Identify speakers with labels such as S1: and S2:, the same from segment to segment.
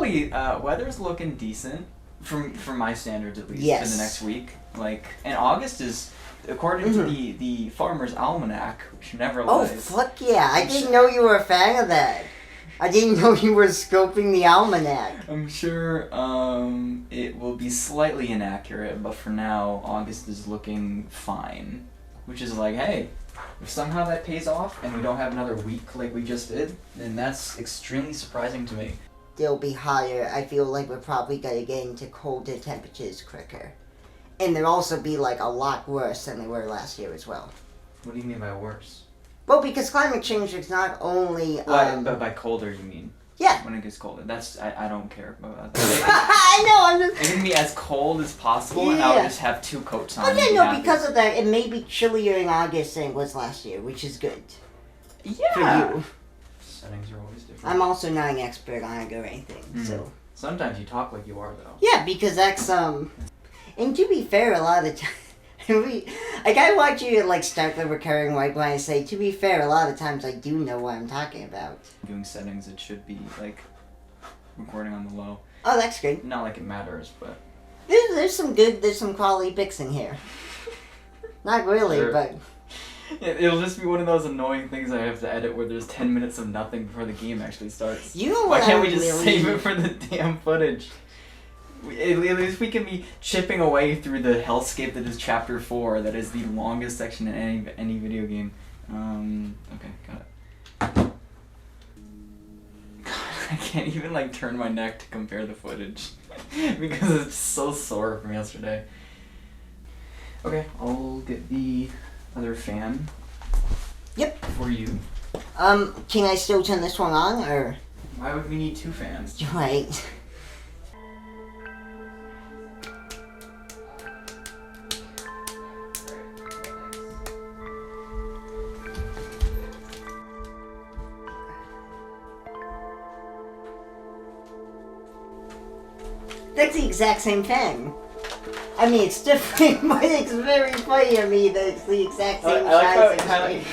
S1: funny. Weather's looking decent from my standards at least
S2: Yes.
S1: for the next week. Like, and August is, according to the Farmer's Almanac, which never
S2: Oh,
S1: lies.
S2: fuck yeah. I didn't know you were a fan of that. I didn't know you were scoping the almanac.
S1: I'm sure it will be slightly inaccurate, but for now, August is looking fine. Which is like, hey, if somehow that pays off and we don't have another week like we just did, then that's extremely surprising to me.
S2: They'll be higher. I feel like we're probably gonna get into colder temperatures quicker. And they'll also be like a lot worse than they were last year as well.
S1: What do you mean by worse?
S2: Well, because climate change is not only...
S1: But by colder, you mean?
S2: Yeah.
S1: When it gets colder. I don't care about that.
S2: I know, I'm just...
S1: It can be as cold as possible, and I'll just have 2 coats on.
S2: Oh,
S1: and
S2: yeah,
S1: be
S2: no,
S1: happy.
S2: because of that, it may be chillier in August than it was last year, which is good.
S1: Yeah.
S2: For you.
S1: Settings are always different.
S2: I'm also not an expert on it or anything, so...
S1: Sometimes you talk like you are, though.
S2: Yeah, because that's, And to be fair, a lot of the time... I gotta watch you, like, start the recurring white when I say, to be fair, a lot of times I do know what I'm talking about.
S1: Doing settings, it should be, like, recording on the low.
S2: Oh, that's good.
S1: Not like it matters, but...
S2: There's some quality pics in here. Not really,
S1: Sure.
S2: but...
S1: It'll just be one of those annoying things I have to edit where there's 10 minutes of nothing before the game actually starts.
S2: You know
S1: Why
S2: what
S1: can't
S2: I
S1: we just
S2: really...
S1: save it for the damn footage? At least we can be chipping away through the hellscape that is Chapter 4, that is the longest section in any video game. Okay, got it. God, I can't even, like, turn my neck to compare the footage. Because it's so sore from yesterday. Okay, I'll get the other fan.
S2: Yep.
S1: For you.
S2: Can I still turn this one on, or...?
S1: Why would we need 2 fans?
S2: Right. That's the exact same thing. I mean, it's different, but it's very funny to me that it's the exact same
S1: I like how
S2: size
S1: it
S2: and
S1: kinda...
S2: shape.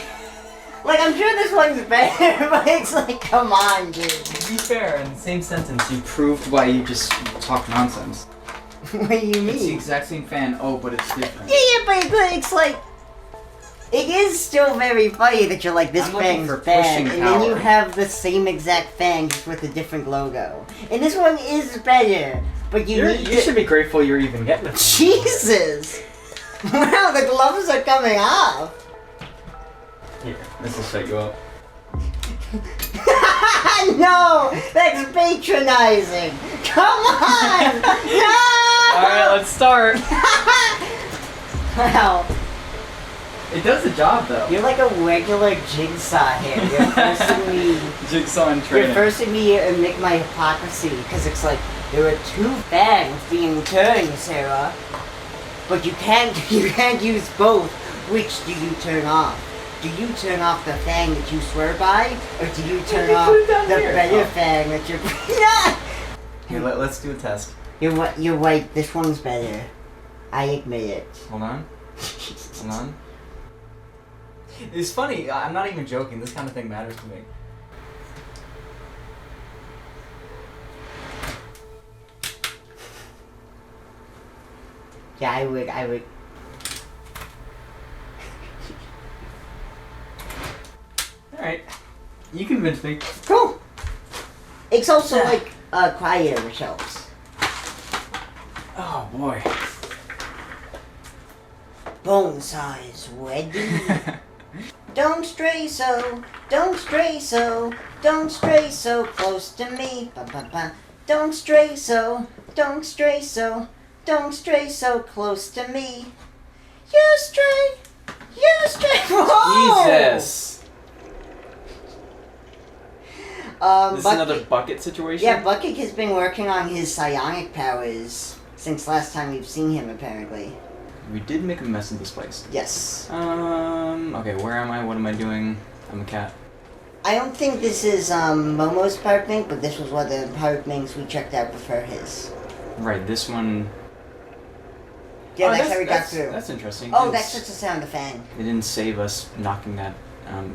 S2: Like, I'm sure this one's better, but it's like, come on, dude.
S1: To be fair, in the same sentence, you proved why you just talk nonsense.
S2: What do you mean?
S1: It's the exact same fan, but it's different.
S2: Yeah, but it's like... It is still very funny that you're like, this
S1: I'm looking
S2: fan's
S1: for
S2: bad,
S1: pushing
S2: and then you
S1: power.
S2: have the same exact fan just with a different logo. And this one is better, but you need
S1: You should be grateful you're even getting it.
S2: Jesus! Wow, the gloves are coming off!
S1: Here, this will set you up.
S2: No! That's patronizing! Come on! No!
S1: Alright, let's start.
S2: Wow.
S1: It does the job, though.
S2: You're like a regular jigsaw here. You're forcing me...
S1: Jigsaw and
S2: You're
S1: training.
S2: forcing me to admit my hypocrisy, because it's like, there are 2 fans being turned, Sarah. But you can't use both. Which do you turn off? Do you turn off the fan that you swear by? Or do you turn off
S1: put it down
S2: the
S1: here.
S2: better
S1: Oh.
S2: fan that you're...
S1: Here, let's do a test.
S2: You're right, this one's better. I admit it.
S1: Hold on. Hold on. It's funny, I'm not even joking, this kind of thing matters to me.
S2: Yeah, I would.
S1: Alright. You convinced me.
S2: Cool! It's also like, quieter, which helps.
S1: Oh boy.
S2: Bone size ready. Don't stray so, don't stray so, don't stray so close to me. Ba, ba, ba. Don't stray so, don't stray so, don't stray so close to me. You stray, you stray. Whoa!
S1: Jesus. This is
S2: Bucky,
S1: another bucket situation?
S2: yeah, Bucky has been working on his psionic powers since last time we've seen him, apparently.
S1: We did make a mess of this place.
S2: Yes.
S1: Okay, where am I? What am I doing? I'm a cat.
S2: I don't think this is Momo's apartment, but this was one of the apartments we checked out before his.
S1: Right, this one...
S2: Yeah,
S1: Oh,
S2: that's how we got through.
S1: That's interesting.
S2: Oh,
S1: It's-
S2: that's just the sound of the fan.
S1: It didn't save us knocking that,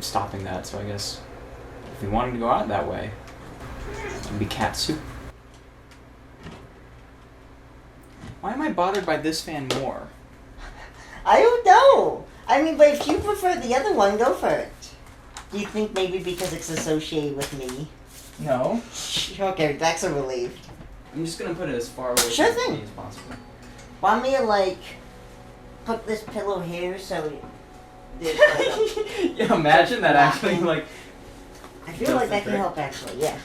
S1: stopping that, so I guess if we wanted to go out that way, it'd be cat soup. Why am I bothered by this fan more?
S2: I don't know. I mean, but if you prefer the other one, go for it. Do you think maybe because it's associated with me?
S1: No.
S2: Okay, that's a relief.
S1: I'm just gonna put it as far away
S2: Sure
S1: from
S2: thing.
S1: me as possible.
S2: Want me to, like, put this pillow here so there's like
S1: Yeah, imagine that actually, like...
S2: I feel like that can help, actually, yeah.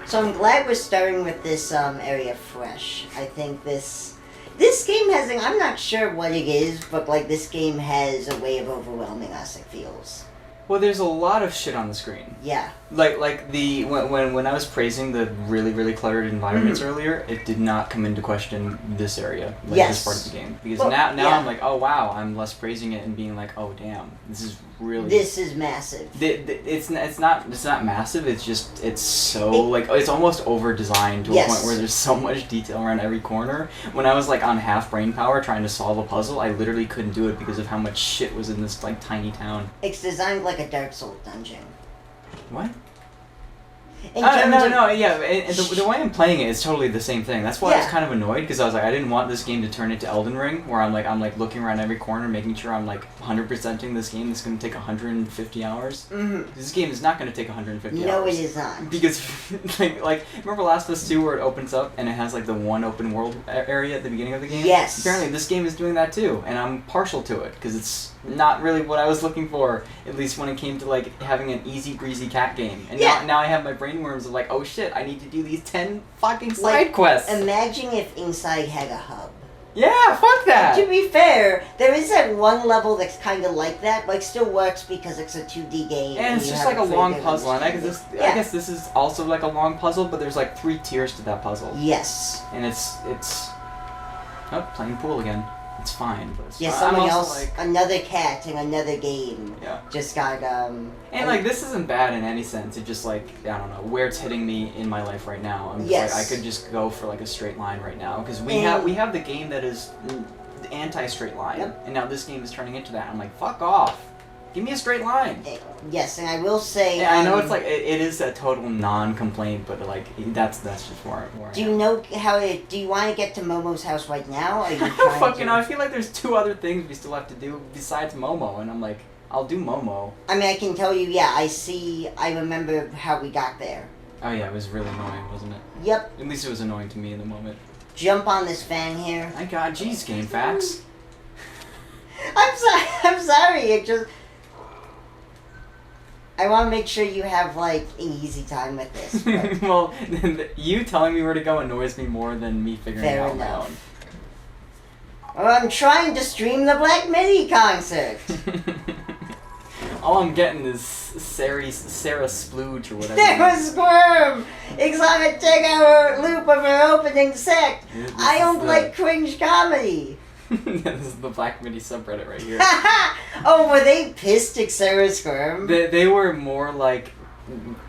S2: So I'm glad we're starting with this area fresh. I think this game has, I'm not sure what it is, but like this game has a way of overwhelming us, it feels.
S1: Well, there's a lot of shit on the screen.
S2: Yeah.
S1: Like the when I was praising the really cluttered environments earlier, it did not come into question this area, like this part of the game. Because
S2: well,
S1: now
S2: yeah.
S1: I'm like, oh wow, I'm less praising it and being like, oh damn, this is really.
S2: This is massive.
S1: It's not massive. It's so like it's almost over designed to a point where there's so much detail around every corner. When I was like on half brain power trying to solve a puzzle, I literally couldn't do it because of how much shit was in this like tiny town.
S2: It's designed like a Dark Souls dungeon.
S1: What?
S2: No,
S1: yeah. The way I'm playing it is totally the same thing. That's why I was kind of annoyed because I was like, I didn't want this game to turn into Elden Ring, where I'm like looking around every corner, making sure I'm like 100%ing this game. That's going to take 150 hours.
S2: Mm-hmm.
S1: This game is not going to take 150 hours.
S2: No, it is not.
S1: Because like remember Last of Us 2 where it opens up and it has like the one open world area at the beginning of the game?
S2: Yes.
S1: Apparently this game is doing that too, and I'm partial to it because it's not really what I was looking for, at least when it came to like having an easy breezy cat game. And now I have my brain worms of like, oh shit, I need to do these 10 fucking side quests.
S2: Imagine if Inside had a hub.
S1: Yeah, fuck that.
S2: To be fair, there is that one level that's kind of like that, but it still works because it's a 2D game.
S1: And it's just like a long puzzle, and I guess this is also like a long puzzle, but there's like 3 tiers to that puzzle.
S2: Yes.
S1: And it's oh, playing pool again. It's fine, but it's
S2: yeah,
S1: fine.
S2: someone else, another cat in another game, just got
S1: And like this isn't bad in any sense. It just like I don't know where it's hitting me in my life right now. I'm just like I could just go for like a straight line right now because we have the game that is anti-straight line, and now this game is turning into that. I'm like, fuck off. Give me a straight line.
S2: Yes, and I will say...
S1: Yeah, I know it's like, it is a total non-complaint, but like, that's just where
S2: do you know how do you want to get to Momo's house right now? Or are you
S1: I don't fucking know. I feel like there's 2 other things we still have to do besides Momo, and I'm like, I'll do Momo.
S2: I mean, I can tell you, I remember how we got there.
S1: Oh yeah, it was really annoying, wasn't it?
S2: Yep.
S1: At least it was annoying to me in the moment.
S2: Jump on this fan here.
S1: My god, jeez, game facts.
S2: I'm sorry, it just... I want to make sure you have, like, an easy time with this. But...
S1: well, you telling me where to go annoys me more than me figuring it out on my own.
S2: Well, I'm trying to stream the Black Midi concert.
S1: All I'm getting is Sarah Splooge or whatever.
S2: Sarah Squirm! It's on a 10-hour loop of her opening set. I don't like cringe comedy.
S1: This is the Black Midi subreddit right here.
S2: Oh, were they pissed at Sarah Squirm?
S1: They were more like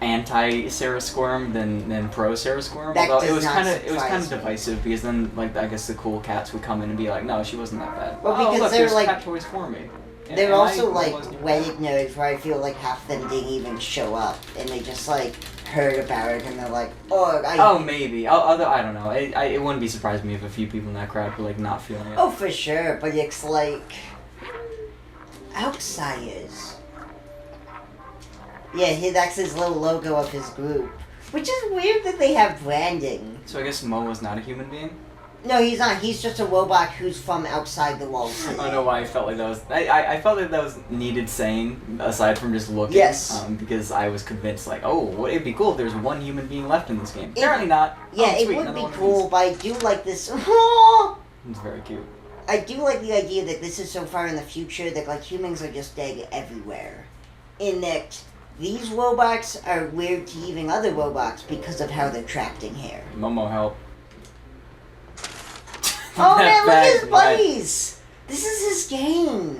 S1: anti Sarah Squirm than pro Sarah Squirm.
S2: That
S1: although
S2: does
S1: it was kind of divisive because then like I guess the cool cats would come in and be like, no, she wasn't that bad.
S2: Well, because
S1: look,
S2: they're
S1: there's
S2: like
S1: cat toys for me.
S2: They're also like Reddit nerds where I feel like half of them didn't even show up and they just like heard about it and they're like, oh,
S1: maybe. Although I don't know. It wouldn't be surprising me if a few people in that crowd were like not feeling it.
S2: Oh, for sure, but it's like outsiders. Yeah, that's his little logo of his group, which is weird that they have branding.
S1: So I guess Mo is not a human being.
S2: No, he's not. He's just a robot who's from outside the walls.
S1: I don't know why I felt like that was... I felt like that was needed saying, aside from just looking.
S2: Yes.
S1: Because I was convinced, like, oh, it'd be cool if there's one human being left in this game. Apparently not.
S2: Yeah,
S1: oh, sweet,
S2: it would be cool, but I do like this... It's
S1: very cute.
S2: I do like the idea that this is so far in the future that, like, humans are just dead everywhere. In that these robots are weird to even other robots because of how they're trapped in here.
S1: Momo, help.
S2: Oh man, look at his buddies! This is his game.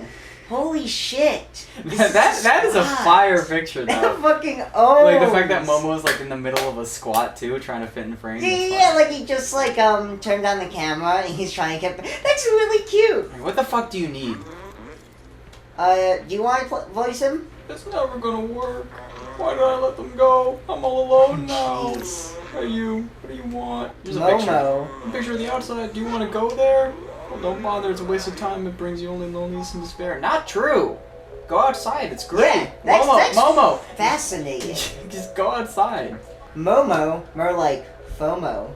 S2: Holy shit.
S1: That is a fire picture, though.
S2: They're fucking old.
S1: Like the fact that Momo's like in the middle of a squat too, trying to fit in frame.
S2: Yeah, like he just like turned on the camera and he's trying to get... That's really cute.
S1: What the fuck do you need?
S2: Do you want to voice him?
S1: It's never gonna work. Why did I let them go? I'm all alone now.
S2: Jeez.
S1: What do you want? Here's a
S2: Momo.
S1: picture of the outside. Do you want to go there? Well, don't bother. It's a waste of time. It brings you only loneliness and despair. Not true. Go outside. It's great.
S2: Yeah, that's
S1: Momo.
S2: fascinating.
S1: Just go outside.
S2: Momo, more like FOMO.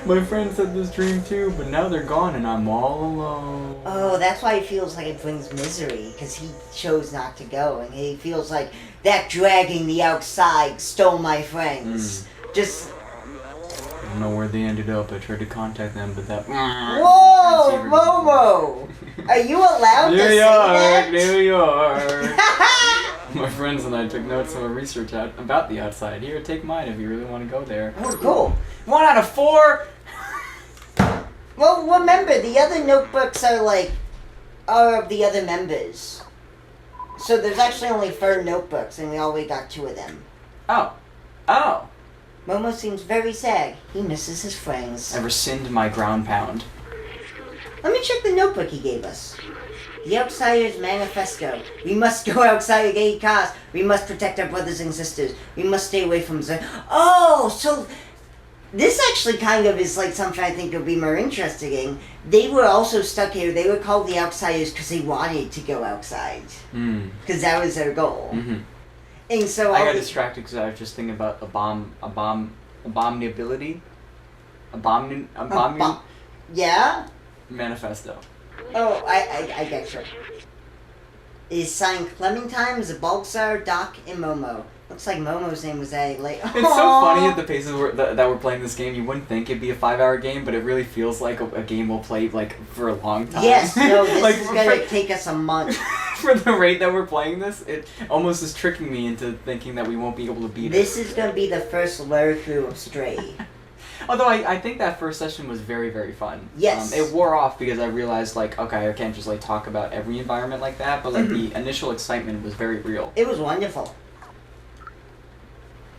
S1: My friends had this dream too, but now they're gone and I'm all alone.
S2: Oh, that's why he feels like it brings misery, because he chose not to go, and he feels like that dragging the outside stole my friends. Just...
S1: I don't know where they ended up. I tried to contact them, but that...
S2: Whoa, Momo! Are you allowed to say that?
S1: New York. My friends and I took notes of our research about the outside. Here, take mine if you really want to go there.
S2: Oh, cool.
S1: 1 out of 4.
S2: Well, remember, the other notebooks are of the other members. So there's actually only 4 notebooks, and we already got 2 of them.
S1: Oh.
S2: Momo seems very sad. He misses his friends.
S1: I rescind my ground pound.
S2: Let me check the notebook he gave us. The Outsider's Manifesto. We must go outside at any cost. We must protect our brothers and sisters. We must stay away from... Oh, so... This actually kind of is like something I think will be more interesting. They were also stuck here. They were called the Outsiders because they wanted to go outside. Because that was their goal.
S1: Mm-hmm.
S2: And so
S1: I got distracted because I was just thinking about abominability.
S2: Yeah?
S1: Manifesto.
S2: Oh, I get you. It is signed Clementine, Zabaltzar, Doc, and Momo. Looks like Momo's name was added late.
S1: It's so funny at the paces that we're playing this game. You wouldn't think it'd be a 5-hour game, but it really feels like a game we'll play like for a long time.
S2: Yes, no, this
S1: like,
S2: is gonna take us a month.
S1: For the rate that we're playing this, it almost is tricking me into thinking that we won't be able to beat it.
S2: This is gonna be the first lure through of Stray.
S1: Although I think that first session was very, very fun.
S2: Yes.
S1: It wore off because I realized, like, okay, I can't just, like, talk about every environment like that, but, like, the initial excitement was very real.
S2: It was wonderful.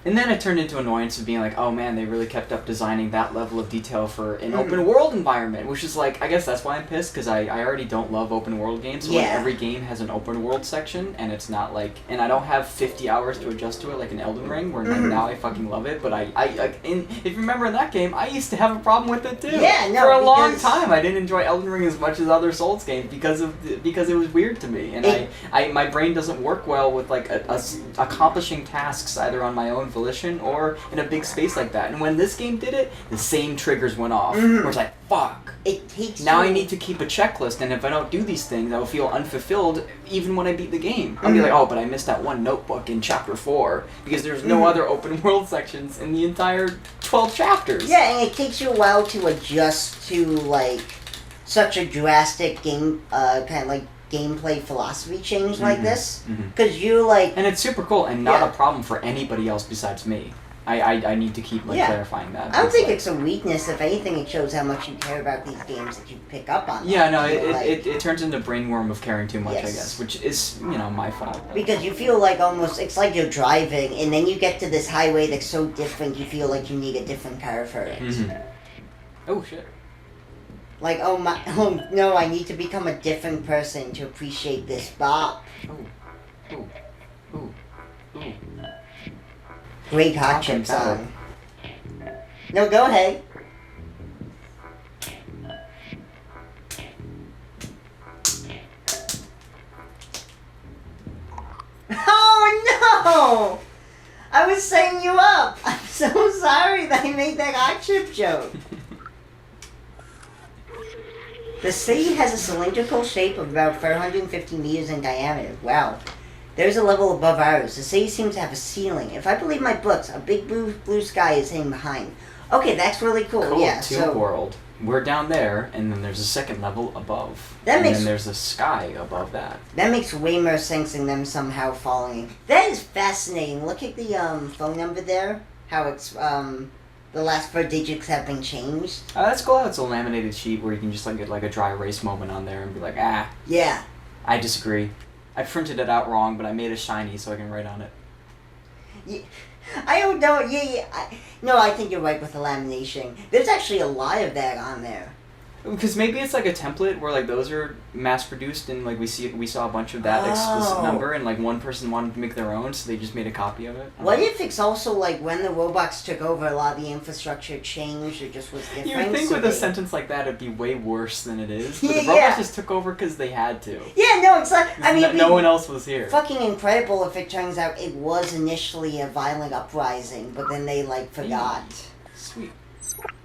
S1: And then it turned into annoyance of being like, oh man, they really kept up designing that level of detail for an open world environment, which is like, I guess that's why I'm pissed, because I already don't love open world games, so like every game has an open world section, and it's not like, and I don't have 50 hours to adjust to it like an Elden Ring, where now I fucking love it, but if you remember in that game, I used to have a problem with it too.
S2: Yeah, no,
S1: for a long time, I didn't enjoy Elden Ring as much as other Souls games because it was weird to me, and my brain doesn't work well with like accomplishing tasks either on my own volition or in a big space like that. And when this game did it, the same triggers went off. Where it's like, fuck.
S2: It takes
S1: now I need to keep a checklist, and if I don't do these things, I will feel unfulfilled even when I beat the game. I'll be like, oh, but I missed that one notebook in chapter 4 because there's no other open world sections in the entire 12 chapters.
S2: Yeah, and it takes you a while to adjust to like such a drastic game, kind of like gameplay philosophy change like this, because you like,
S1: and it's super cool and not a problem for anybody else besides me. I need to keep like clarifying that.
S2: I don't think it's a weakness. If anything, it shows how much you care about these games that you pick up on.
S1: Yeah, no, it turns into brainworm of caring too much, I guess, which is, my fault.
S2: Because you feel like almost, it's like you're driving, and then you get to this highway that's so different, you feel like you need a different car for it.
S1: Oh, shit.
S2: Like, oh no, I need to become a different person to appreciate this bop.
S1: Ooh.
S2: Great hot chip song. No, go ahead. Oh no! I was setting you up. I'm so sorry that I made that hot chip joke. The city has a cylindrical shape of about 450 meters in diameter. Wow. There's a level above ours. The city seems to have a ceiling. If I believe my books, a big blue sky is hidden behind. Okay, that's really cool. Yeah,
S1: Tube World. We're down there, and then there's a second level above.
S2: Then
S1: there's a sky above that.
S2: That makes way more sense than them somehow falling. That is fascinating. Look at the phone number there. How it's the last 4 digits have been changed.
S1: That's cool. It's a laminated sheet where you can just like get like a dry erase moment on there and be like,
S2: Yeah.
S1: I disagree. I printed it out wrong, but I made it shiny so I can write on it.
S2: Yeah, I don't know. No, I think you're right with the lamination. There's actually a lot of that on there.
S1: Because maybe it's like a template where like those are mass produced and like we saw a bunch of that explicit number and like one person wanted to make their own, so they just made a copy of it.
S2: What if it's also like when the robots took over, a lot of the infrastructure changed, it just was different?
S1: You would think
S2: so
S1: with a sentence like that it'd be way worse than it is, but
S2: Yeah,
S1: the robots
S2: yeah.
S1: just took over because they had to.
S2: Yeah, no, it's like, I mean, it'd
S1: no
S2: be
S1: one else was here.
S2: fucking incredible if it turns out it was initially a violent uprising, but then they like forgot.
S1: Sweet.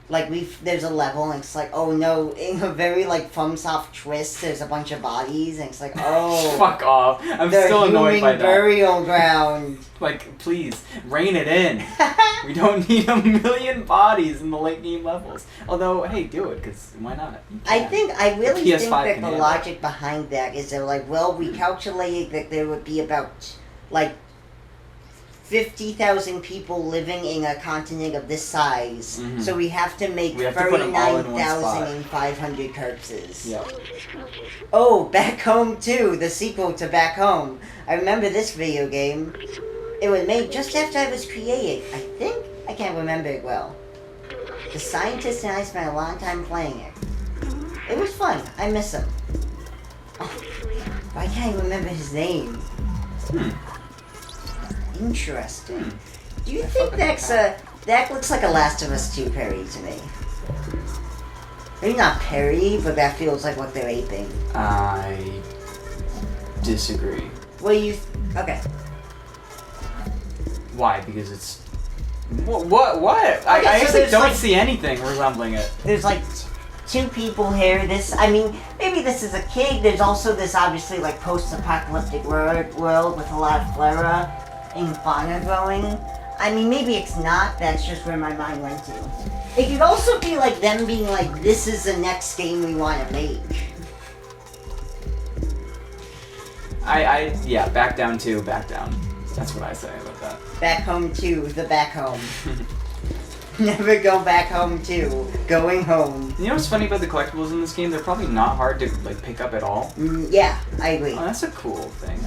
S2: Like there's a level and it's like, oh no, in a very like FromSoft twist, there's a bunch of bodies and it's like, oh,
S1: Fuck off! I'm
S2: the
S1: still annoyed by
S2: human
S1: that.
S2: burial ground.
S1: Like, please rein it in. We don't need a million bodies in the late game levels. Although, hey, do it, because why not?
S2: I really
S1: The
S2: think
S1: PS5
S2: that
S1: can
S2: the
S1: handle
S2: logic behind that is they're like, well, we calculated that there would be about like 50,000 people living in a continent of this size, so we have to make 39,500 corpses.
S1: Yep.
S2: Oh, Back Home 2, the sequel to Back Home. I remember this video game. It was made just after I was created, I think? I can't remember it well. The scientist and I spent a long time playing it. It was fun. I miss him. Oh, why can't I remember his name? Interesting. Do you think that looks like a Last of Us 2 parody to me? Maybe not parody, but that feels like what they're aping.
S1: I disagree.
S2: Okay.
S1: Why? Because it's... What? I
S2: so
S1: actually
S2: there's,
S1: don't
S2: like-
S1: see anything resembling it.
S2: There's like two people here. Maybe this is a kid. There's also this obviously like post-apocalyptic world with a lot of flora and fauna growing. I mean, maybe it's not. That's just where my mind went to. It could also be like them being like, this is the next game we want to make.
S1: Yeah, back down. That's what I say about that.
S2: Back Home 2, the Back Home. Never go back home 2, going home.
S1: You know what's funny about the collectibles in this game? They're probably not hard to like pick up at all.
S2: Yeah, I agree.
S1: Oh, that's a cool thing.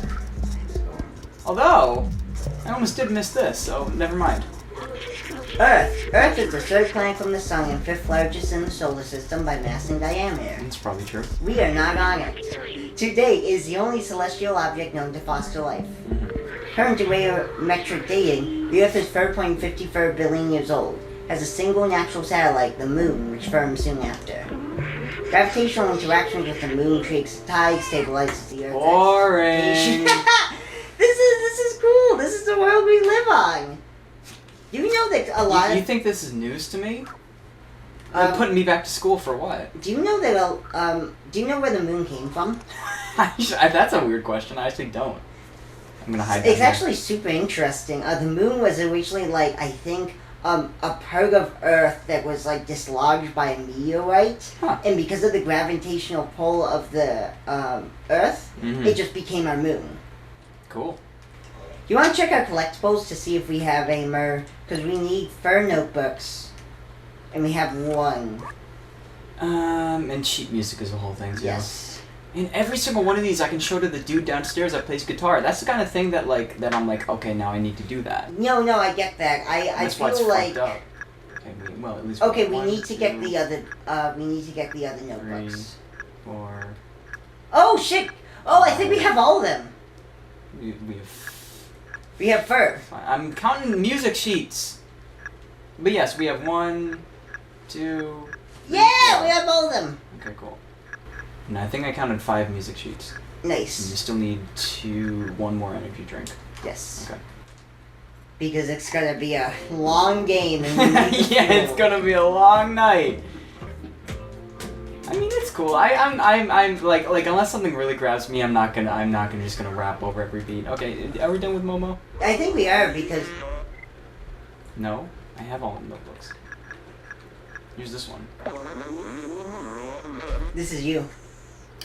S1: Although, I almost did miss this, so never mind.
S2: Earth. Earth is the third planet from the sun and fifth largest in the solar system by mass and diameter.
S1: That's probably true.
S2: We are not on it. To date, it is the only celestial object known to foster life. According to radiometric dating, the Earth is 4.54 billion years old. Has a single natural satellite, the Moon, which formed soon after. Gravitational interactions with the Moon creates a tide, stabilizes the Earth.
S1: Boring.
S2: This is cool. This is the world we live on. Do you know that a lot
S1: You
S2: of...
S1: think this is news to me? Putting me back to school for what?
S2: Do you know that do you know where the Moon came from?
S1: That's a weird question. I actually don't. I'm gonna hide that.
S2: It's actually super interesting. The Moon was originally like, I think, a part of Earth that was like dislodged by a meteorite, and because of the gravitational pull of the Earth, it just became our Moon.
S1: Cool.
S2: You want to check our collectibles to see if we have any more? Because we need fur notebooks, and we have one.
S1: And sheet music is the whole thing too.
S2: Yes.
S1: In every single one of these, I can show to the dude downstairs that plays guitar. That's the kind of thing that I'm like, okay, now I need to do that.
S2: No, I get that. I
S1: That's why it's
S2: feel like.
S1: fucked up. Okay, at least.
S2: Okay, we
S1: one,
S2: need to get
S1: two,
S2: the other. We need to get the other notebooks.
S1: 3, 4.
S2: Oh shit! Oh, I think we have all of them.
S1: We have.
S2: We have fur.
S1: I'm counting music sheets. But yes, we have 1, 2.
S2: Yeah, we have all of them.
S1: Okay, cool. And I think I counted 5 music sheets. And you
S2: Nice.
S1: still need 1 more energy drink.
S2: Yes.
S1: Okay.
S2: Because it's gonna be a long game. And we need the
S1: Yeah,
S2: fuel.
S1: it's gonna be a long night. I mean, it's cool. I'm like unless something really grabs me, I'm not gonna just gonna rap over every beat. Okay, are we done with Momo?
S2: I think we are because
S1: No, I have all the notebooks. Here's this one.
S2: this is you.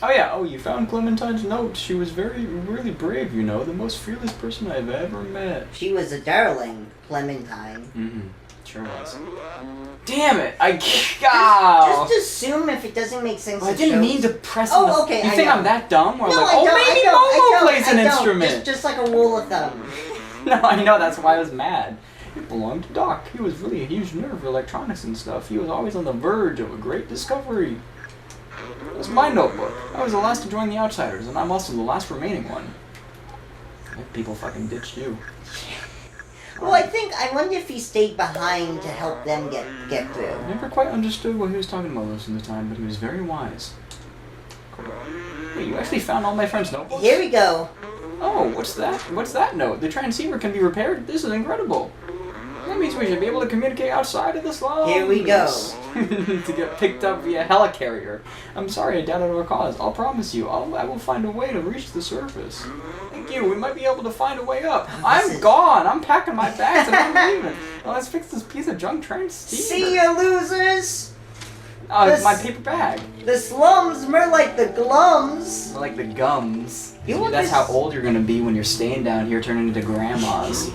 S1: Oh yeah. Oh, you found Clementine's note. She was really brave. You know, the most fearless person I've ever met.
S2: She was a darling, Clementine.
S1: Mm-hmm. Sure was. Damn it! Ow!
S2: Just assume if it doesn't make sense.
S1: Well, I
S2: it
S1: didn't
S2: shows.
S1: mean to press.
S2: Oh,
S1: on the,
S2: okay,
S1: You
S2: I
S1: think
S2: know.
S1: I'm that dumb? Or
S2: No,
S1: like,
S2: I don't.
S1: maybe
S2: I don't.
S1: Momo
S2: I don't.
S1: plays an
S2: I don't.
S1: instrument.
S2: Just like a rule of thumb.
S1: No, I know. That's why I was mad. It belonged to Doc. He was really a huge nerd for electronics and stuff. He was always on the verge of a great discovery. It's my notebook. I was the last to join the Outsiders, and I'm also the last remaining one. People fucking ditched you.
S2: Well, I wonder if he stayed behind to help them get through.
S1: I never quite understood what he was talking about most of the time, but he was very wise. Wait, you actually found all my friends' notebooks?
S2: Here we go.
S1: Oh, what's that? What's that note? The transceiver can be repaired? This is incredible. That means we should be able to communicate outside of the slums.
S2: Here we go.
S1: To get picked up via helicarrier. I'm sorry I doubted our cause. I'll promise you, I will find a way to reach the surface. Thank you. We might be able to find a way up. I'm gone. I'm packing my bags and I'm leaving. Now let's fix this piece of junk transceiver.
S2: See ya, losers.
S1: My paper bag.
S2: The slums more like the glums.
S1: More like the gums.
S2: You
S1: That's how old you're gonna be when you're staying down here turning into grandmas.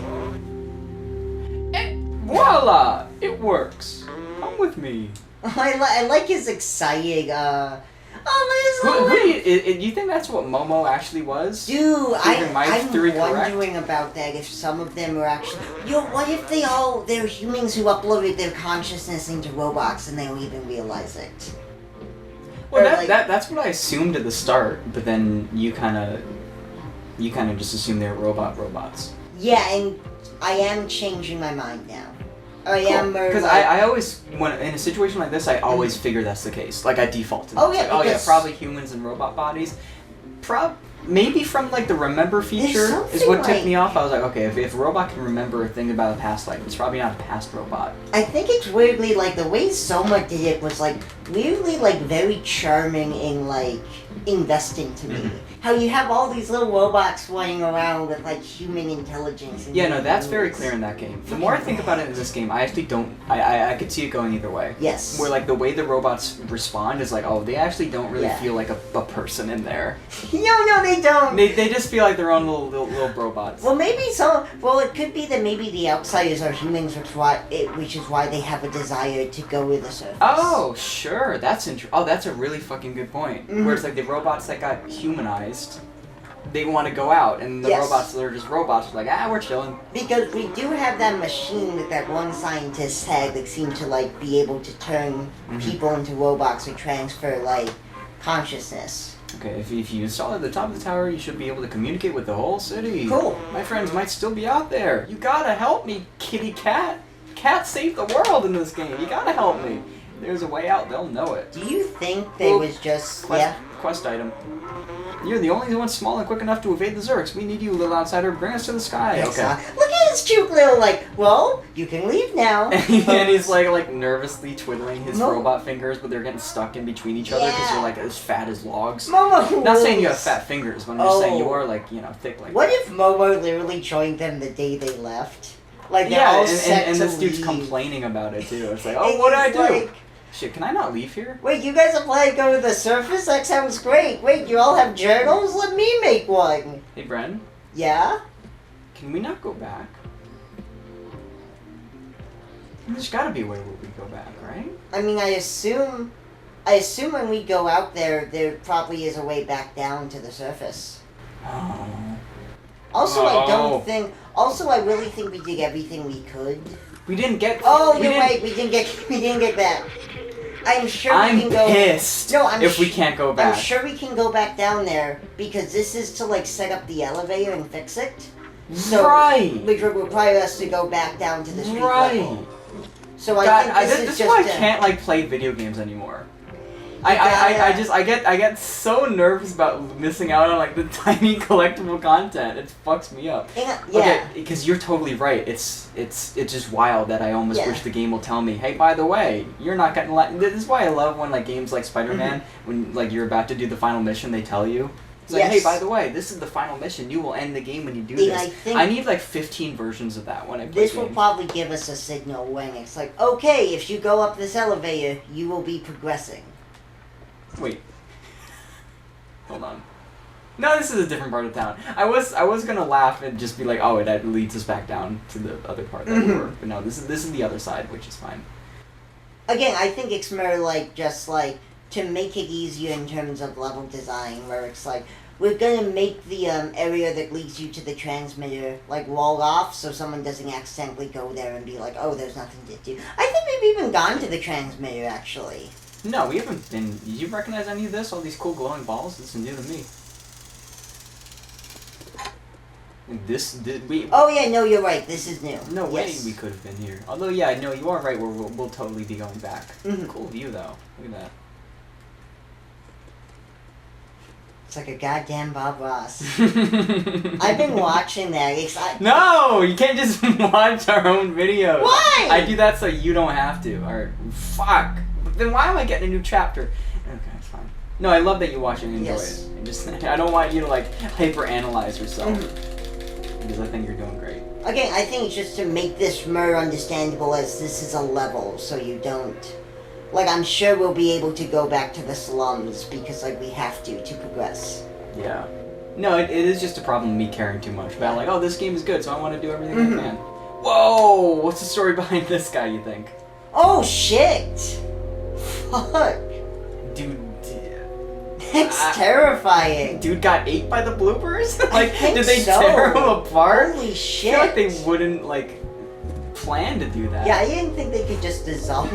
S1: Voila! It works. Come with me.
S2: I like his exciting,
S1: Who do you think that's what Momo actually was?
S2: Dude, I'm
S1: correct?
S2: wondering about that, if some of them are actually... Yo, what if they're humans who uploaded their consciousness into robots and they don't even realize it?
S1: Well, that's what I assumed at the start, but then you kind of just assumed they were robots.
S2: Yeah, and I am changing my mind now.
S1: Because I always, when in a situation like this, I always figure that's the case. Like, I default to that.
S2: Oh, yeah,
S1: like, yeah, probably humans and robot bodies. Maybe from, like, the remember feature is what tipped me off. I was like, okay, if a robot can remember a thing about a past life, it's probably not a past robot.
S2: I think it's weirdly, like, the way Soma did it was, like, weirdly, like, very charming and, like, investing to me. How you have all these little robots flying around with, like, human intelligence.
S1: Yeah, no, that's very clear in that game. The more I think about it in this game, I actually don't... I could see it going either way.
S2: Yes.
S1: Where, like, the way the robots respond is like, oh, they actually don't really feel like a person in there.
S2: No, they don't.
S1: They just feel like their own little robots.
S2: Well, maybe so. Well, it could be that maybe the Outsiders are humans, which is why they have a desire to go to the surface.
S1: Oh, sure. That's that's a really fucking good point. Where it's like the robots that got humanized, they want to go out, and the robots that are just robots are like, we're chilling.
S2: Because we do have that machine that one scientist had that seemed to, like, be able to turn people into robots or transfer, like, consciousness.
S1: Okay, if you install it at the top of the tower, you should be able to communicate with the whole city.
S2: Cool.
S1: My friends might still be out there. You gotta help me, kitty cat. Cat saved the world in this game. You gotta help me. There's a way out, they'll know it.
S2: Do you think they was just...
S1: Quest item. You're the only one small and quick enough to evade the Zerks. We need you, little outsider. Bring us to the sky.
S2: Yes,
S1: okay.
S2: Look at his cute little, like, well, you can leave now.
S1: And he's like nervously twiddling his robot fingers, but they're getting stuck in between each other because they're like as fat as logs.
S2: Momo
S1: Not saying you have fat fingers, but I'm just saying you're like, thick like
S2: What if Momo literally joined them the day they left? Like,
S1: and this dude's complaining about it too. It's like, oh, what did I do?
S2: Like,
S1: shit, can I not leave here?
S2: Wait, you guys are planning to go to the surface? That sounds great. Wait, you all have journals? Let me make one.
S1: Hey, Bren.
S2: Yeah?
S1: Can we not go back? There's gotta be a way where we go back, right?
S2: I mean, I assume when we go out there probably is a way back down to the surface.
S1: Oh.
S2: Also, I really think we did everything we could.
S1: We didn't get...
S2: Oh, you're right. We didn't get that. I'm sure we can go...
S1: I'm pissed if we can't go back.
S2: I'm sure we can go back down there because this is to, like, set up the elevator and fix it. So, which would require us to go back down to the street level. So I think
S1: this is why I can't, like, play video games anymore. I get so nervous about missing out on, like, the tiny collectible content. It fucks me up.
S2: Yeah.
S1: Okay, because you're totally right. It's just wild that I almost wish the game will tell me, hey, by the way, you're not getting this is why I love when, like, games like Spider-Man, when, like, you're about to do the final mission, they tell you. It's like, hey, by the way, this is the final mission. You will end the game when you do this. I need, like, 15 versions of that when I play
S2: This will probably give us a signal when it's like, okay, if you go up this elevator, you will be progressing.
S1: Wait. Hold on. No, this is a different part of town. I was gonna laugh and just be like, oh, it leads us back down to the other part that we were. But no, this is the other side, which is fine.
S2: Again, I think it's more like just like to make it easier in terms of level design, where it's like we're gonna make the area that leads you to the transmitter like walled off, so someone doesn't accidentally go there and be like, oh, there's nothing to do. I think we've even gone to the transmitter actually.
S1: No, we haven't been. Did you recognize any of this? All these cool glowing balls? This is new to me. We.
S2: Oh yeah, no, you're right. This is new.
S1: No way
S2: Yes.
S1: we could have been here. Although, yeah, no, you are right. We'll totally be going back.
S2: Mhm.
S1: Cool view, though. Look at that.
S2: It's like a goddamn Bob Ross. I've been watching that.
S1: No! You can't just watch our own videos.
S2: Why?
S1: I do that so you don't have to. Alright, fuck. Then why am I getting a new chapter? Okay, it's fine. No, I love that you watch it and enjoy
S2: Yes.
S1: it. And just, I don't want you to, like, hyper-analyze yourself.
S2: Mhm.
S1: Because I think you're doing great.
S2: Again, I think it's just to make this more understandable as this is a level, so you don't... Like, I'm sure we'll be able to go back to the slums because, like, we have to progress.
S1: Yeah. No, it is just a problem of me caring too much about, like, oh, this game is good, so I want to do everything I can. Whoa! What's the story behind this guy, you think?
S2: Oh, shit! Fuck.
S1: Dude...
S2: That's terrifying.
S1: Dude got ate by the bloopers? Like,
S2: think
S1: did they
S2: so.
S1: tear him apart?
S2: Holy
S1: I
S2: shit.
S1: feel like they wouldn't, like, plan to do that.
S2: Yeah, I didn't think they could just dissolve.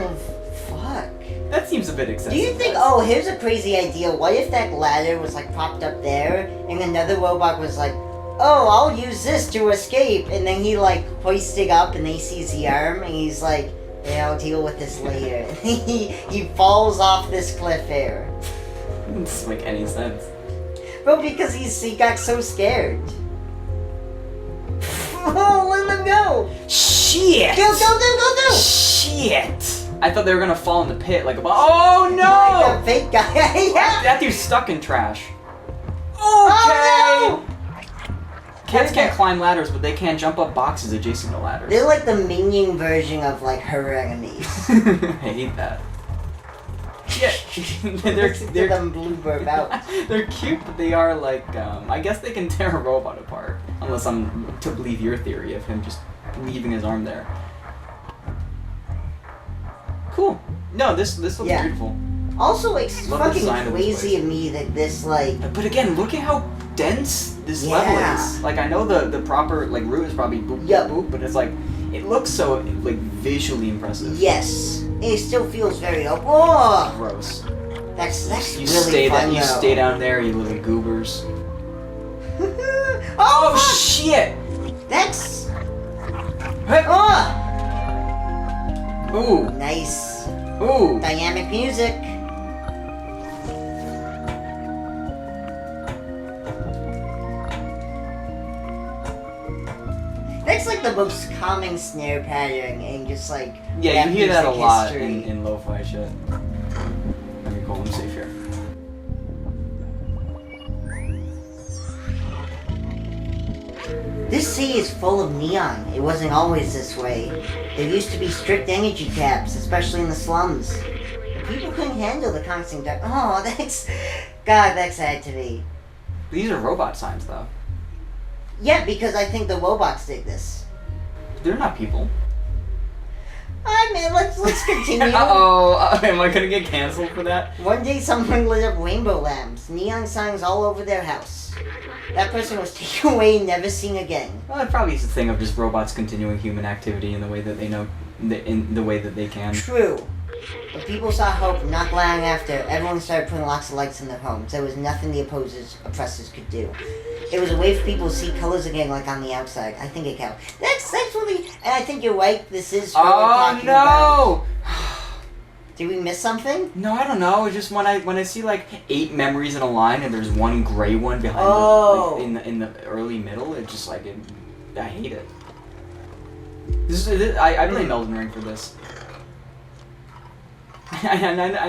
S2: Fuck.
S1: That seems a bit excessive.
S2: Do you think,
S1: guys.
S2: oh, here's a crazy idea. What if that ladder was, like, propped up there, and another robot was like, oh, I'll use this to escape, and then he, like, hoists it up, and then he sees the arm, and he's like, yeah, I'll deal with this later. he falls off this cliff here.
S1: It doesn't make any sense.
S2: Bro, because he got so scared. Oh, let him go!
S1: Shit!
S2: Go!
S1: Shit! I thought they were gonna fall in the pit like a oh
S2: Like
S1: no!
S2: the fake guy. Yeah.
S1: That dude's stuck in trash. Okay!
S2: Oh,
S1: Cats can't climb ladders, but they can jump up boxes adjacent to ladders.
S2: They're like the minion version of, like, her enemies.
S1: I hate that. Yeah,
S2: They're them blooper about.
S1: they're cute, but they are like, I guess they can tear a robot apart. Unless I'm to believe your theory of him just leaving his arm there. Cool. No, this looks
S2: Yeah.
S1: beautiful.
S2: Also, it's
S1: Love the
S2: fucking
S1: design of this
S2: crazy
S1: place.
S2: of me that this, like...
S1: But again, look at how dense this
S2: Yeah.
S1: level is. Like, I know the proper, like, route is probably boop,
S2: Yup.
S1: boop, boop, but it's like, it looks so, like, visually impressive.
S2: Yes. It still feels very... Oh!
S1: Gross.
S2: That's
S1: You
S2: really
S1: stay
S2: fun,
S1: that. You
S2: though.
S1: stay down there, you little goobers.
S2: Oh,
S1: Oh
S2: fuck!
S1: shit!
S2: That's...
S1: Hey.
S2: Oh!
S1: Ooh,
S2: Nice.
S1: ooh.
S2: Dynamic music. That's like the most common snare pattern in just like
S1: Yeah,
S2: rap
S1: you hear that a
S2: music
S1: lot
S2: history.
S1: in lo-fi shit. Let me call him safe here.
S2: This sea is full of neon. It wasn't always this way. There used to be strict energy caps, especially in the slums. People couldn't handle the constant dark. Oh, that's... God, that's sad to me.
S1: These are robot signs, though.
S2: Yeah, because I think the robots did this.
S1: They're not people.
S2: Alright, man, let's continue.
S1: Uh-oh. Am I gonna get canceled for that?
S2: One day someone lit up rainbow lamps, neon signs all over their house. That person was taken away and never seen again.
S1: Well, it probably is a thing of just robots continuing human activity in the way that they know, in the way that they can.
S2: True. But people saw hope not long after. Everyone started putting lots of lights in their homes. There was nothing the oppressors could do. It was a way for people to see colors again, like on the outside. I think it counts. That's really... And I think you're right. This is what we're talking about. Did we miss something?
S1: No, I don't know. It's just when I see like 8 memories in a line and there's one gray one behind
S2: Oh.
S1: the, like, in the early middle, it just like I hate it. I blame Elden Ring for this. I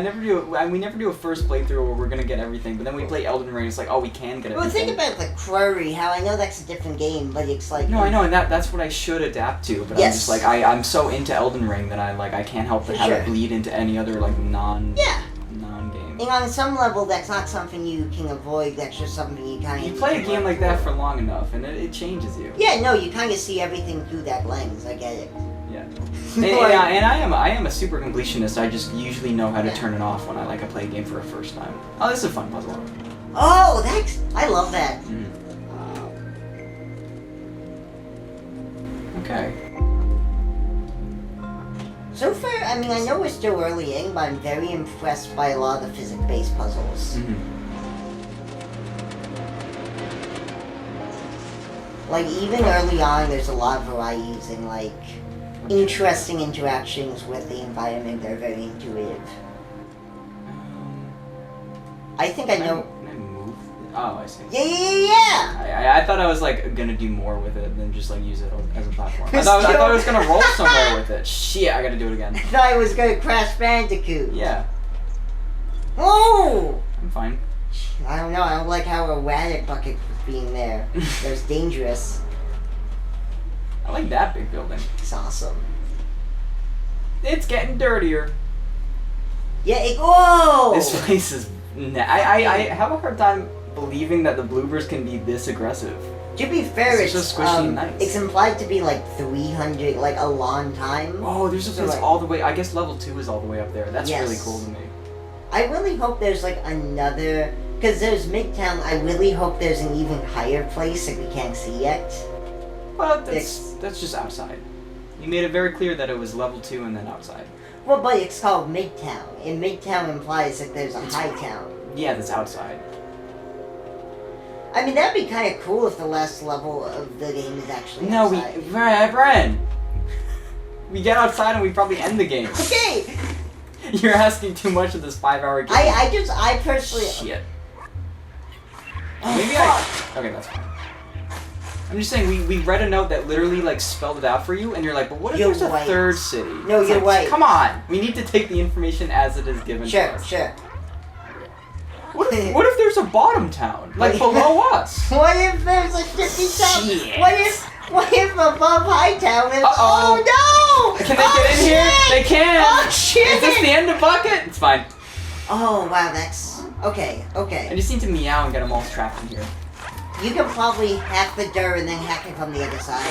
S1: never do. We never do a first playthrough where we're gonna get everything, but then we play Elden Ring. It's like, oh, we can get everything.
S2: Well, think about like Quarry. How I know that's a different game, but it's like
S1: No, I know, and that's what I should adapt to. But
S2: Yes.
S1: I'm just like I'm so into Elden Ring that I can't help but
S2: For
S1: have
S2: sure.
S1: it bleed into any other like non
S2: Yeah.
S1: game.
S2: And on some level, that's not something you can avoid. That's just something you kind of.
S1: You play a game like that for long enough, and it changes you.
S2: Yeah, no, you kind of see everything through that lens. I get it.
S1: Yeah. And I am a super completionist. I just usually know how to turn it off when I play a game for a first time. Oh, this is a fun puzzle.
S2: Oh, I love that.
S1: Okay.
S2: So far, I mean, I know we're still early in, but I'm very impressed by a lot of the physics-based puzzles. Like, even early on, there's a lot of varieties and, like, interesting interactions with the environment. They're very intuitive. I think I know...
S1: Can I move? Oh, I see.
S2: Yeah!
S1: I thought I was, like, gonna do more with it than just, like, use it as a platform. I thought I was gonna roll somewhere with it. Shit, I gotta do it again.
S2: I thought I was gonna Crash Bandicoot.
S1: Yeah.
S2: Oh!
S1: I'm fine.
S2: I don't know, I don't like how erratic Bucket was being there. It was dangerous.
S1: I like that big building.
S2: It's awesome.
S1: It's getting dirtier.
S2: Yeah, whoa!
S1: This place is... I have a hard time believing that the bloopers can be this aggressive.
S2: To be fair,
S1: It's just squishy and nice.
S2: It's implied to be like 300, like a long time.
S1: Oh, there's a place
S2: like,
S1: all the way... I guess level 2 is all the way up there. That's
S2: Yes.
S1: really cool to me.
S2: I really hope there's like another... Because there's Midtown, I really hope there's an even higher place that we can't see yet.
S1: Well, that's just outside. You made it very clear that it was level 2 and then outside.
S2: Well, but it's called Midtown, and Midtown implies that there's a high town.
S1: Yeah, that's outside.
S2: I mean, that'd be kind of cool if the last level of the game is actually
S1: No,
S2: outside.
S1: Bren! We get outside and we probably end the game.
S2: Okay!
S1: You're asking too much of this 5-hour game.
S2: I personally...
S1: Shit.
S2: Oh,
S1: Maybe Okay, that's fine. I'm just saying, we read a note that literally, like, spelled it out for you, and you're like, but what if
S2: You're
S1: there's a
S2: right.
S1: third city?
S2: No,
S1: It's
S2: you're
S1: like,
S2: right.
S1: Come on! We need to take the information as it is given to us.
S2: Sure.
S1: What if there's a bottom town? Like, below us?
S2: What if there's a 50 town?
S1: Shit.
S2: What if above High Town there's...
S1: Uh-oh.
S2: Oh, no!
S1: Can they get in here? They can!
S2: Oh, shit!
S1: Is this the end of Bucket? It's fine.
S2: Oh, wow, that's... Okay.
S1: I just need to meow and get them all trapped in here.
S2: You can probably hack the door and then hack it from the other side.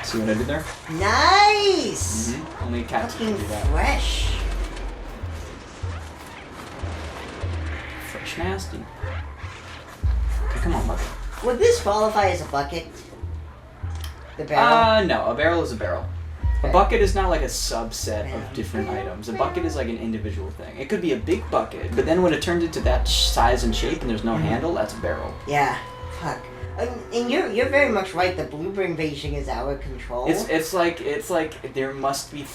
S1: See what I did there?
S2: Nice!
S1: Only cats can
S2: Fucking
S1: do that.
S2: fresh.
S1: Fresh nasty. Okay, come on, Bucket.
S2: Would this qualify as a bucket? The barrel?
S1: No. A barrel is a barrel. A
S2: Okay.
S1: bucket is not like a subset of different items. A bucket is like an individual thing. It could be a big bucket, but then when it turns into that size and shape and there's no handle, that's a barrel.
S2: Yeah. Fuck. And you're very much right. The blooper invasion is out of control.
S1: It's like there must be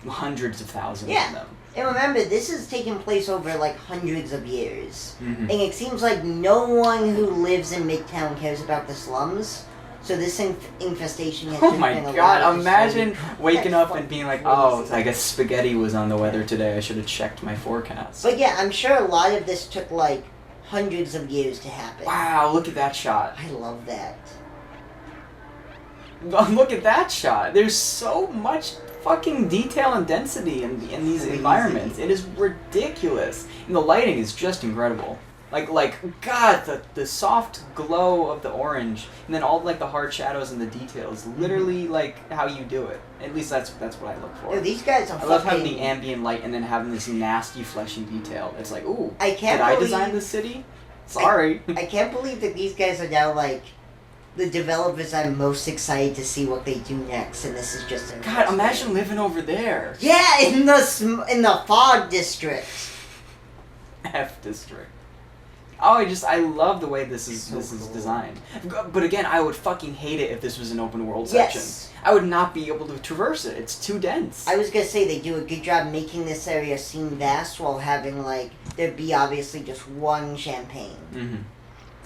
S1: hundreds of thousands
S2: Yeah.
S1: of them.
S2: And remember, this is taking place over like hundreds of years.
S1: Mhm.
S2: And it seems like no one who lives in Midtown cares about the slums. So this infestation has
S1: Oh
S2: just
S1: my
S2: been
S1: god,
S2: allowed to
S1: imagine
S2: slowly-
S1: waking
S2: That's
S1: up and being like,
S2: crazy.
S1: oh, I guess spaghetti was on the weather today. I should have checked my forecast.
S2: But yeah, I'm sure a lot of this took like hundreds of years to happen.
S1: Wow, look at that shot.
S2: I love that.
S1: Look at that shot. There's so much fucking detail and density in these
S2: Crazy.
S1: environments. It is ridiculous. And the lighting is just incredible. Like God, the soft glow of the orange, and then all like the hard shadows and the details. Literally, like how you do it. At least that's what I look for.
S2: Yo, these guys are
S1: I love
S2: fucking...
S1: having the ambient light and then having this nasty fleshy detail. It's like, ooh,
S2: I can't
S1: did I
S2: believe-
S1: design this city? Sorry.
S2: I can't believe that these guys are now like the developers I'm most excited to see what they do next, and this is just
S1: God, imagine living over there.
S2: Yeah, in the fog district.
S1: F district. Oh, I love the way this is
S2: So cool.
S1: designed. But again, I would fucking hate it if this was an open world
S2: Yes.
S1: section. I would not be able to traverse it. It's too dense.
S2: I was gonna say they do a good job making this area seem vast while having like there be obviously just one champagne.
S1: Mm-hmm.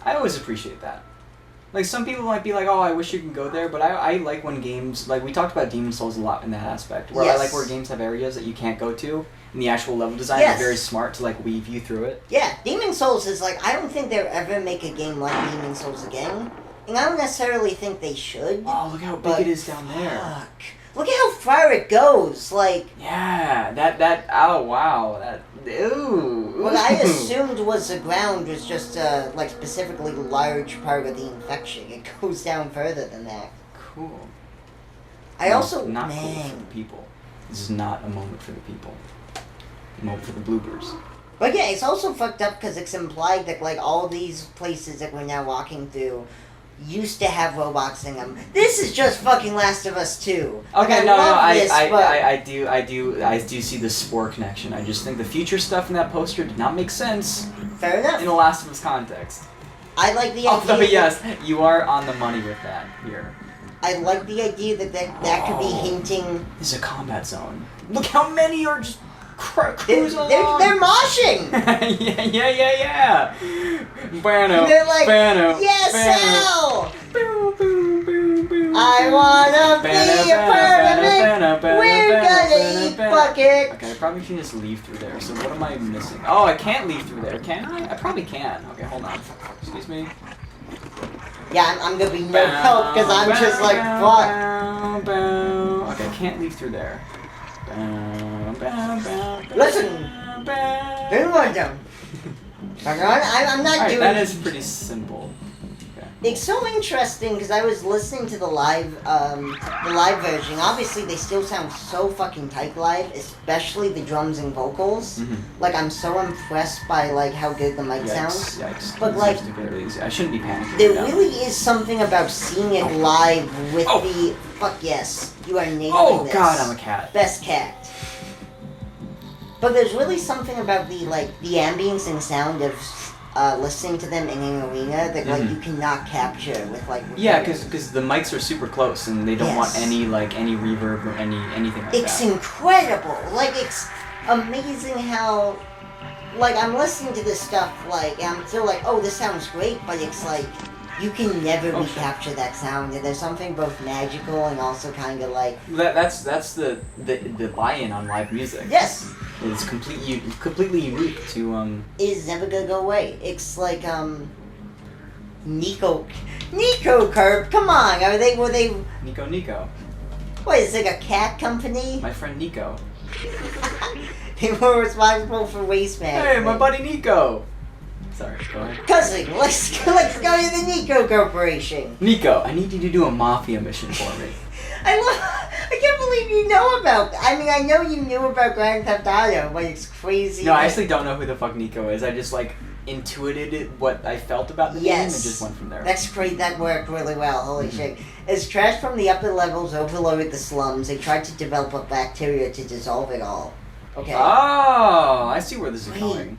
S1: I always appreciate that. Like, some people might be like, oh, I wish you could go there, but I like when games, like, we talked about Demon's Souls a lot in that aspect, where I
S2: Yes.
S1: like where games have areas that you can't go to, and the actual level design
S2: Yes.
S1: is very smart to, like, weave you through it.
S2: Yeah, Demon's Souls is like I don't think they'll ever make a game like Demon's Souls again, and I don't necessarily think they should.
S1: Oh, look how big
S2: but
S1: it is down there.
S2: Fuck. Look at how far it goes. Like
S1: Yeah, oh, wow, ooh.
S2: what I assumed was the ground was just like specifically large part of the infection. It goes down further than that.
S1: Cool.
S2: I
S1: No,
S2: also
S1: not cool for
S2: man.
S1: the people. This is not a moment for the people. A moment for the bloopers.
S2: But yeah, it's also fucked up because it's implied that like all these places that we're now walking through used to have robots in them. This is just fucking Last of Us 2. Like,
S1: Okay,
S2: I
S1: I do see the spore connection. I just think the future stuff in that poster did not make sense
S2: fair enough.
S1: in the Last of Us context.
S2: I like the
S1: Although
S2: idea.
S1: yes, you are on the money with that here.
S2: I like the idea that could be hinting.
S1: This is a combat zone. Look how many are just
S2: They're
S1: cruising along.
S2: moshing.
S1: yeah. Bano.
S2: They're like,
S1: Bano.
S2: yes,
S1: Bano.
S2: Al.
S1: Boom, boom, boom, boom.
S2: I wanna be a permanent. We're gonna eat bucket.
S1: Okay, I probably can just leave through there. So what am I missing? Oh, I can't leave through there. Can I? I probably can. Okay, hold on. Excuse me.
S2: Yeah, I'm gonna be no help because I'm just like, fuck.
S1: Okay, I can't leave through there.
S2: Listen. Don't want them. I'm not
S1: Alright,
S2: doing.
S1: that is pretty simple. Okay.
S2: It's so interesting because I was listening to the live version. Obviously, they still sound so fucking tight live, especially the drums and vocals.
S1: Mm-hmm.
S2: Like, I'm so impressed by like how good the mic sounds.
S1: Yikes.
S2: But, like,
S1: I shouldn't be panicking.
S2: There
S1: right now.
S2: really is something about seeing it live with
S1: Oh.
S2: the fuck yes, you are nailing
S1: Oh
S2: this.
S1: god, I'm a cat.
S2: Best cat. But there's really something about the ambience and sound of listening to them in an arena that like you cannot capture with like.
S1: Yeah,
S2: recording.
S1: because the mics are super close and they don't want
S2: Yes.
S1: any reverb or anything like
S2: It's
S1: that.
S2: incredible. Like, it's amazing how, like, I'm listening to this stuff, like, and I'm still like, oh, this sounds great, but it's like, you can never recapture that sound, and there's something both magical and also kind of like...
S1: That's the buy-in on live music.
S2: Yes!
S1: It's completely unique to
S2: It's never gonna go away. It's like, Nico Curb, come on, were they,
S1: Nico.
S2: what, is it a cat company?
S1: My friend Nico.
S2: They were responsible for waste management.
S1: Hey, my buddy Nico! Sorry, go ahead.
S2: Cousin, let's go to the Nico Corporation.
S1: Nico, I need you to do a mafia mission for me.
S2: I can't believe you know about. I mean, I know you knew about Grand Theft Auto, but it's crazy.
S1: No, I actually don't know who the fuck Nico is. I just like intuited what I felt about the name and just went from there.
S2: That's great. That worked really well. Holy shit! As trash from the upper levels overloaded the slums, they tried to develop a bacteria to dissolve it all. Okay.
S1: Oh, I see where this is going.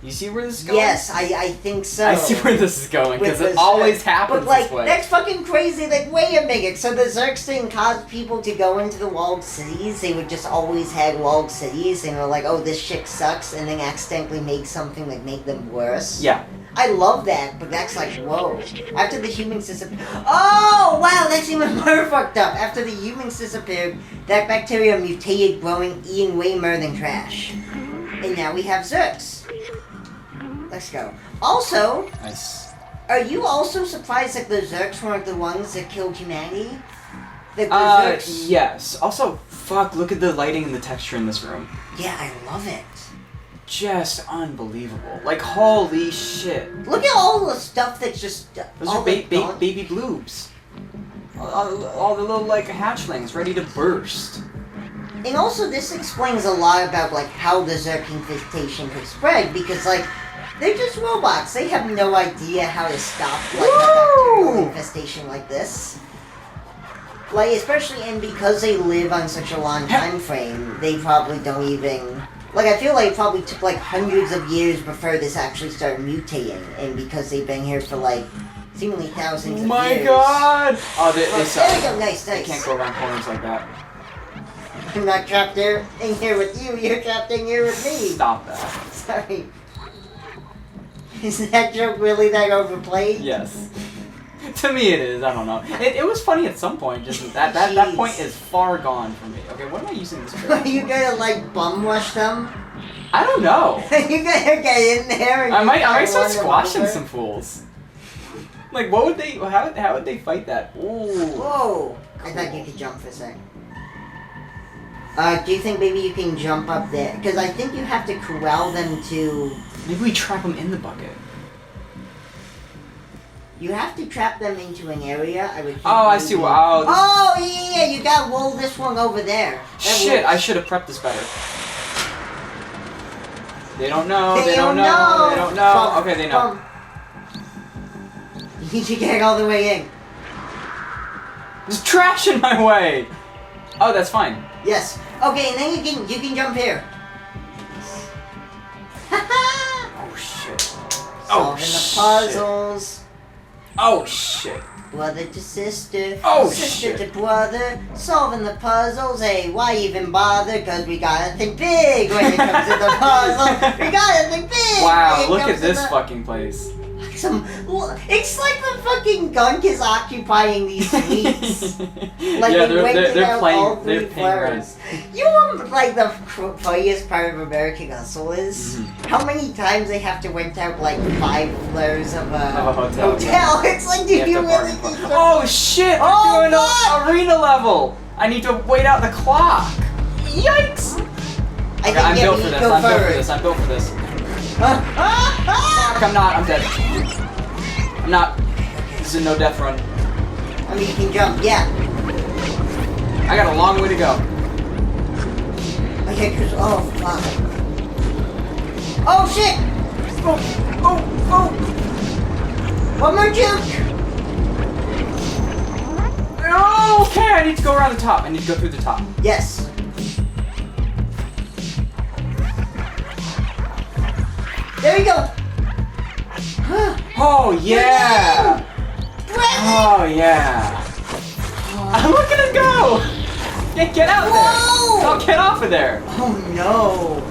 S1: You see where this is going?
S2: Yes, I think so.
S1: I see where this is going, because
S2: With
S1: it
S2: the
S1: always
S2: Zerg.
S1: happens
S2: But, like,
S1: this way.
S2: that's fucking crazy. Like, wait a minute. So the Zerg thing caused people to go into the walled cities? They would just always have walled cities, and they're like, oh, this shit sucks, and then accidentally make something that made them worse?
S1: Yeah.
S2: I love that, but that's like, whoa. After the humans disappeared... Oh, wow, that's even more fucked up. After the humans disappeared, that bacteria mutated, growing, eating way more than trash. And now we have Zergs. Let's go. Also,
S1: Nice.
S2: are you also surprised that the Zergs weren't the ones that killed humanity? That the Zergs...
S1: Yes. Also, fuck, look at the lighting and the texture in this room.
S2: Yeah, I love it.
S1: Just unbelievable. Like, holy shit.
S2: Look at all the stuff that's just...
S1: Those
S2: all
S1: are
S2: the
S1: baby bloobs. All the little, like, hatchlings ready to burst.
S2: And also, this explains a lot about, like, how the Zerg infestation could spread, because, like, they're just robots. They have no idea how to stop, like, a bacterial infestation like this. Like, especially, and because they live on such a long time frame, they probably don't even... Like, I feel like it probably took, like, hundreds of years before this actually started mutating, and because they've been here for, like, seemingly thousands of years.
S1: Oh my god! Oh, they suck.
S2: There we go, nice.
S1: They can't go around corners like that.
S2: I'm not trapped there in here with you, you're trapped in here with me.
S1: Stop that.
S2: Sorry. Is that joke really that overplayed?
S1: Yes. To me it is, I don't know. It was funny at some point, just that point is far gone for me. Okay, what am I using this for?
S2: Are you gonna, like, bum rush them?
S1: I don't know.
S2: You gotta get in there and
S1: I might
S2: just
S1: start
S2: run them
S1: squashing
S2: over?
S1: some fools. Like, what would they, how would they fight that? Ooh.
S2: Whoa! I thought you could jump for a second. Do you think maybe you can jump up there? Because I think you have to corral them to...
S1: Maybe we trap them in the bucket.
S2: You have to trap them into an area. I would think
S1: Oh, I
S2: maybe-
S1: see. Wow.
S2: Oh, yeah, you gotta roll this one over there. That
S1: Shit,
S2: works.
S1: I should have prepped this better. They don't know.
S2: They
S1: They don't
S2: don't
S1: know.
S2: know.
S1: They don't know.
S2: Bump,
S1: Okay, they know.
S2: bump. You need to get all the way in.
S1: There's trash in my way! Oh, that's fine.
S2: Yes. Okay, and then you can jump here.
S1: Oh shit.
S2: Solving the puzzles.
S1: Oh shit.
S2: Brother to sister,
S1: Oh,
S2: sister
S1: shit.
S2: to brother, solving the puzzles. Hey, why even bother? Cause we gotta think big when it comes to the puzzle. We gotta think big.
S1: Wow,
S2: when it
S1: look
S2: comes
S1: at
S2: to
S1: this
S2: the-
S1: fucking place.
S2: It's like the fucking gunk is occupying these suites. Like
S1: Yeah,
S2: they rented
S1: they're
S2: out
S1: playing.
S2: all
S1: They're
S2: three
S1: paying
S2: floors. You know what, like the funniest part of American Hustle is?
S1: Mhm.
S2: How many times they have to rent out like 5 floors of a
S1: hotel.
S2: It's like, do
S1: You have
S2: you
S1: to
S2: really
S1: park
S2: need
S1: in
S2: to-
S1: Oh shit!
S2: Oh,
S1: We're doing
S2: fuck!
S1: an arena level! I need to wait out the clock! Yikes!
S2: I
S1: Okay, I'm
S2: think
S1: built
S2: we
S1: for this,
S2: go
S1: I'm built for
S2: forward.
S1: this, I'm built for this.
S2: Ah!
S1: Fuck, I'm not, I'm dead. I'm not. This is a no death run.
S2: I mean, you can jump, yeah.
S1: I got a long way to go.
S2: Okay, cause oh fuck. Oh shit!
S1: Oh!
S2: One more jump!
S1: Oh! Okay, I need to go around the top. I need to go through the top.
S2: Yes. There you go.
S1: Oh yeah!
S2: Brandon!
S1: Oh yeah! Look at it go! Get out
S2: Whoa!
S1: there! Oh, get off of there!
S2: Oh no.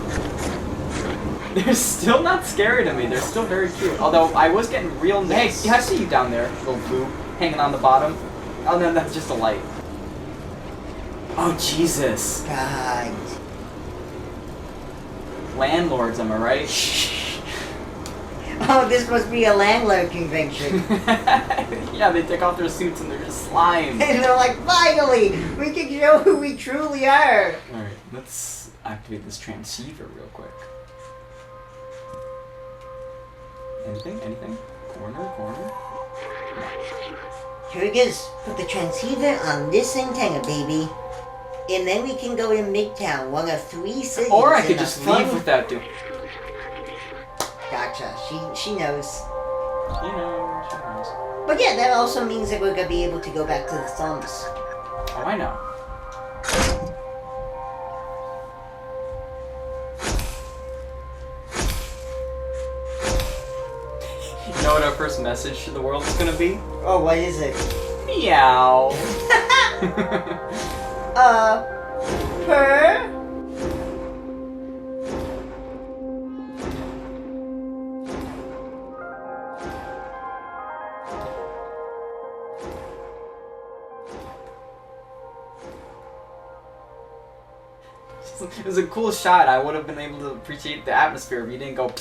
S1: They're still not scary to me. They're still very cute. Although I was getting real.
S2: Yes.
S1: Hey, I see you down there, little boo, hanging on the bottom. Oh no, that's just a light. Oh Jesus!
S2: God.
S1: Landlords, am I right?
S2: Oh, this must be a landlord convention.
S1: Yeah, they take off their suits and they're just slime.
S2: And they're like, finally, we can show who we truly are.
S1: Alright, let's activate this transceiver real quick. Anything? Anything? Corner?
S2: Here it is. Put the transceiver on this antenna, baby. And then we can go to Midtown, one of 3 cities.
S1: Or I could
S2: in a
S1: just
S2: fun-
S1: leave without doing.
S2: Gotcha. She knows.
S1: You know, she knows.
S2: But yeah, that also means that we're gonna be able to go back to the thumbs.
S1: Oh, I know. You know what our first message to the world is gonna be?
S2: Oh, what is it?
S1: Meow.
S2: Her?
S1: It was a cool shot. I would have been able to appreciate the atmosphere if you didn't go.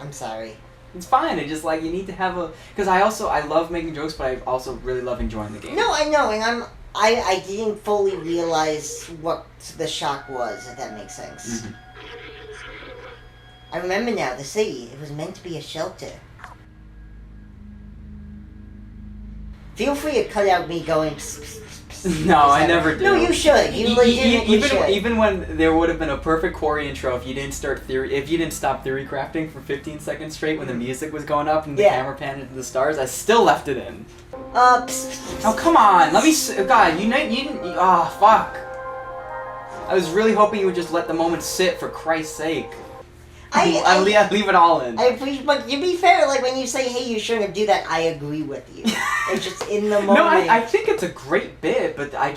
S2: I'm sorry.
S1: It's fine. It's just like you need to have a. Because I love making jokes, but I also really love enjoying the game.
S2: No, I know, and I didn't fully realize what the shock was, if that makes sense.
S1: Mhm.
S2: I remember now, the city, it was meant to be a shelter. Feel free to cut out me going pss, pss, pss, pss,
S1: No, I
S2: pss.
S1: never do.
S2: No, you should. You legitimately should.
S1: Even when there would have been a perfect Corey intro if you didn't stop theory crafting for 15 seconds straight when the music was going up and the
S2: Yeah.
S1: camera panned into the stars, I still left it in.
S2: Pss, pss,
S1: Oh come on, let me. God, you didn't. Ah, fuck. I was really hoping you would just let the moment sit for Christ's sake. I leave it all in.
S2: I appreciate, but to be fair, like when you say, "Hey, you shouldn't do that," I agree with you. It's just in the moment.
S1: No, I think it's a great bit, but I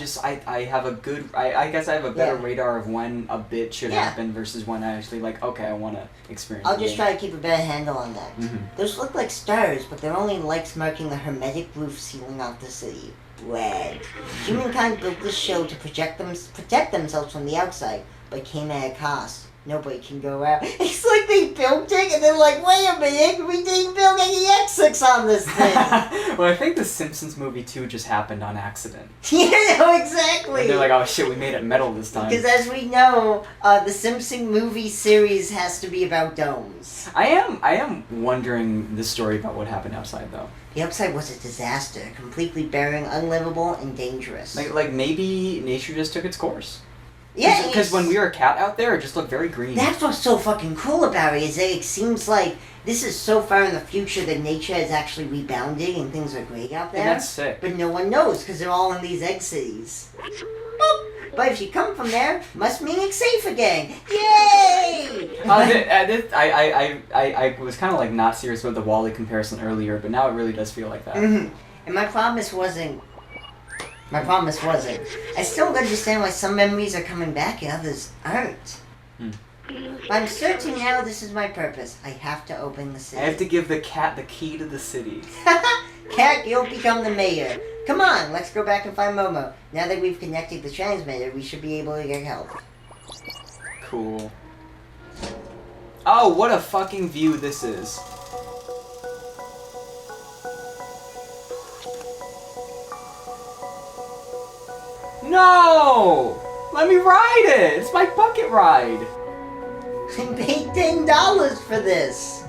S1: have a good, I guess I have a better
S2: Yeah.
S1: radar of when a bit should
S2: Yeah.
S1: happen versus when I actually like, okay, I want to experience
S2: I'll
S1: the
S2: just
S1: game.
S2: try to keep a better handle on that.
S1: Mhm.
S2: Those look like stars, but they're only lights marking the hermetic roof sealing off the city. Red. Humankind built this show to protect themselves from the outside, but came at a cost. Nobody can go out. It's like they built it and they're like, wait a minute, we didn't build any exits on this thing.
S1: Well, I think the Simpsons movie 2 just happened on accident.
S2: Yeah, no, exactly.
S1: And they're like, oh shit, we made it metal this time.
S2: Because as we know, the Simpson movie series has to be about domes.
S1: I am wondering the story about what happened outside though.
S2: The outside was a disaster, completely barren, unlivable, and dangerous.
S1: Like maybe nature just took its course.
S2: Yeah,
S1: Because when we were a cat out there, it just looked very green.
S2: That's what's so fucking cool about it, is that it seems like this is so far in the future that nature is actually rebounding and things are great out there.
S1: And that's sick.
S2: But no one knows because they're all in these egg cities. Boop. But if you come from there, must mean it's safe again. Yay!
S1: I was kind of like not serious about the Wall-E comparison earlier, but now it really does feel like that.
S2: Mm-hmm. And my promise wasn't. I still don't understand why some memories are coming back and others aren't. But I'm certain now this is my purpose. I have to open the city.
S1: I have to give the cat the key to the city.
S2: Cat, you'll become the mayor. Come on, let's go back and find Momo. Now that we've connected the transmitter, we should be able to get help.
S1: Cool. Oh, what a fucking view this is. No! Let me ride it! It's my bucket ride!
S2: I paid $10 for this!